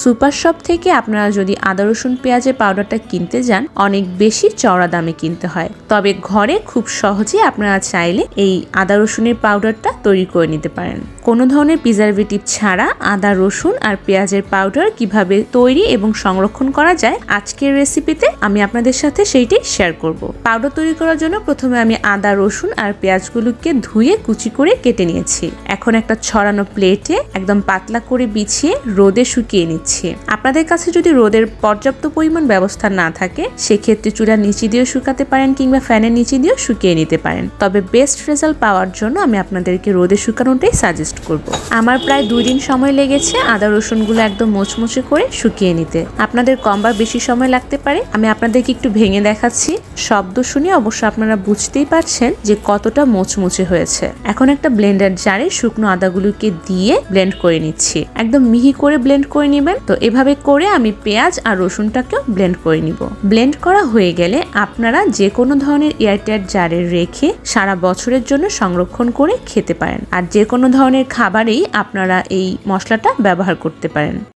Super shop থেকে আপনারা যদি আদা রসুন পেঁয়াজের পাউডারটা কিনতে যান অনেক বেশি চড়া দামে কিনতে হয়, তবে ঘরে খুব সহজে আপনারা চাইলে এই আদা রসুনের পাউডারটা তৈরি করে নিতে পারেন। কোনো ধরনের প্রিজারভেটিভ ছাড়া আদা রসুন আর পেঁয়াজের পাউডার কিভাবে তৈরি এবং সংরক্ষণ করা যায় আজকের রেসিপিতে আমি আপনাদের সাথে সেইটাই শেয়ার করব। পাউডার তৈরি করার জন্য প্রথমে আমি আদা রসুন আর পেঁয়াজগুলোকে ধুয়ে কুচি করে কেটে নিয়েছি। এখন একটা ছড়ানো প্লেটে একদম পাতলা করে বিছিয়ে রোদে শুকিয়ে নিচ্ছি। আপনাদের কাছে যদি রোদের পর্যাপ্ত পরিমাণ ব্যবস্থা না থাকে সেক্ষেত্রে চুলার নিচে দিয়েও শুকাতে পারেন কিংবা ফ্যানের নিচে দিয়েও শুকিয়ে নিতে পারেন, তবে বেস্ট রেজাল্ট পাওয়ার জন্য আমি আপনাদেরকে রোদে শুকানোটাই সাজেস্ট করব। আমার প্রায় 2 দিন সময় লেগেছে আদা রসুনগুলো একদম মুচমুচে করে শুকিয়ে নিতে। আপনাদের কম বা বেশি সময় লাগতে পারে। আমি আপনাদেরকে একটু ভেঙে দেখাচ্ছি। শব্দ শুনে অবশ্য আপনারা বুঝতেই পারছেন যে কতটা মুচমুচে হয়েছে। এখন একটা ব্লেন্ডার জারে শুকনো আদাগুলোকে দিয়ে ব্লেন্ড করে নিচ্ছি। একদম মিহি করে ব্লেন্ড করে নেবেন। তো এভাবে করে আমি পেঁয়াজ আর রসুনটাকেও ব্লেন্ড করে নিব। ব্লেন্ড করা হয়ে গেলে আপনারা যে কোনো ধরনের এয়ারটাইট জারে রেখে সারা বছরের জন্য সংরক্ষণ করে খেতে পারেন। আর যে কোনো ধরনের খাবারেই আপনারা এই মশলাটা ব্যবহার করতে পারেন।